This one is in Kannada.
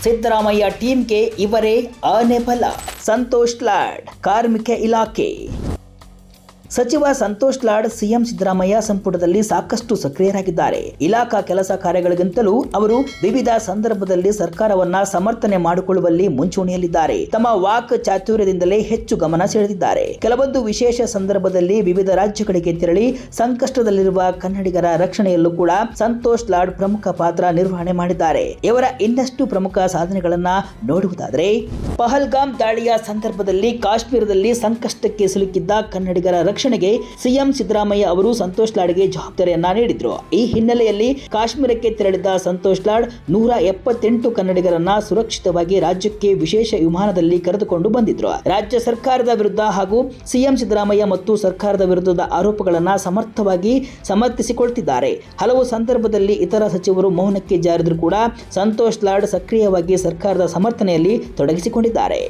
ಸಿದ್ದರಾಮಯ್ಯ ಟೀಮ್ಗೆ ಇವರೇ ಅನೆಬಲ. ಸಂತೋಷ್ ಲಾಡ್, ಕಾರ್ಮಿಕ ಇಲಾಖೆ ಸಚಿವ ಸಂತೋಷ್ ಲಾಡ್ ಸಿಎಂ ಸಿದ್ದರಾಮಯ್ಯ ಸಂಪುಟದಲ್ಲಿ ಸಾಕಷ್ಟು ಸಕ್ರಿಯರಾಗಿದ್ದಾರೆ. ಇಲಾಖಾ ಕೆಲಸ ಕಾರ್ಯಗಳಿಗಿಂತಲೂ ಅವರು ವಿವಿಧ ಸಂದರ್ಭದಲ್ಲಿ ಸರ್ಕಾರವನ್ನ ಸಮರ್ಥನೆ ಮಾಡಿಕೊಳ್ಳುವಲ್ಲಿ ಮುಂಚೂಣಿಯಲ್ಲಿದ್ದಾರೆ. ತಮ್ಮ ವಾಕ್ ಚಾತುರ್ಯದಿಂದಲೇ ಹೆಚ್ಚು ಗಮನ ಸೆಳೆದಿದ್ದಾರೆ. ಕೆಲವೊಂದು ವಿಶೇಷ ಸಂದರ್ಭದಲ್ಲಿ ವಿವಿಧ ರಾಜ್ಯಗಳಿಗೆ ತೆರಳಿ ಸಂಕಷ್ಟದಲ್ಲಿರುವ ಕನ್ನಡಿಗರ ರಕ್ಷಣೆಯಲ್ಲೂ ಕೂಡ ಸಂತೋಷ್ ಲಾಡ್ ಪ್ರಮುಖ ಪಾತ್ರ ನಿರ್ವಹಣೆ ಮಾಡಿದ್ದಾರೆ. ಇವರ ಇನ್ನಷ್ಟು ಪ್ರಮುಖ ಸಾಧನೆಗಳನ್ನ ನೋಡುವುದಾದರೆ, ಪಹಲ್ಗಾಮ್ ದಾಳಿಯ ಸಂದರ್ಭದಲ್ಲಿ ಕಾಶ್ಮೀರದಲ್ಲಿ ಸಂಕಷ್ಟಕ್ಕೆ ಸಿಲುಕಿದ್ದ ಕನ್ನಡಿಗರ ರಕ್ಷಣೆಗೆ ಸಿಎಂ ಸಿದ್ದರಾಮಯ್ಯ ಅವರು ಸಂತೋಷ್ ಲಾಡ್ಗೆ ಜವಾಬ್ದಾರಿಯನ್ನ ನೀಡಿದ್ರು. ಈ ಹಿನ್ನೆಲೆಯಲ್ಲಿ ಕಾಶ್ಮೀರಕ್ಕೆ ತೆರಳಿದ್ದ ಸಂತೋಷ್ ಲಾಡ್ 178 ಕನ್ನಡಿಗರನ್ನ ಸುರಕ್ಷಿತವಾಗಿ ರಾಜ್ಯಕ್ಕೆ ವಿಶೇಷ ವಿಮಾನದಲ್ಲಿ ಕರೆದುಕೊಂಡು ಬಂದಿದ್ರು. ರಾಜ್ಯ ಸರ್ಕಾರದ ವಿರುದ್ಧ ಹಾಗೂ ಸಿಎಂ ಸಿದ್ದರಾಮಯ್ಯ ಮತ್ತು ಸರ್ಕಾರದ ವಿರುದ್ಧದ ಆರೋಪಗಳನ್ನ ಸಮರ್ಥವಾಗಿ ಸಮರ್ಥಿಸಿಕೊಳ್ತಿದ್ದಾರೆ. ಹಲವು ಸಂದರ್ಭದಲ್ಲಿ ಇತರ ಸಚಿವರು ಮೌನಕ್ಕೆ ಜಾರಿದ್ರು ಕೂಡ ಸಂತೋಷ್ ಲಾಡ್ ಸಕ್ರಿಯವಾಗಿ ಸರ್ಕಾರದ ಸಮರ್ಥನೆಯಲ್ಲಿ ತೊಡಗಿಸಿಕೊಂಡಿದ್ದಾರೆ.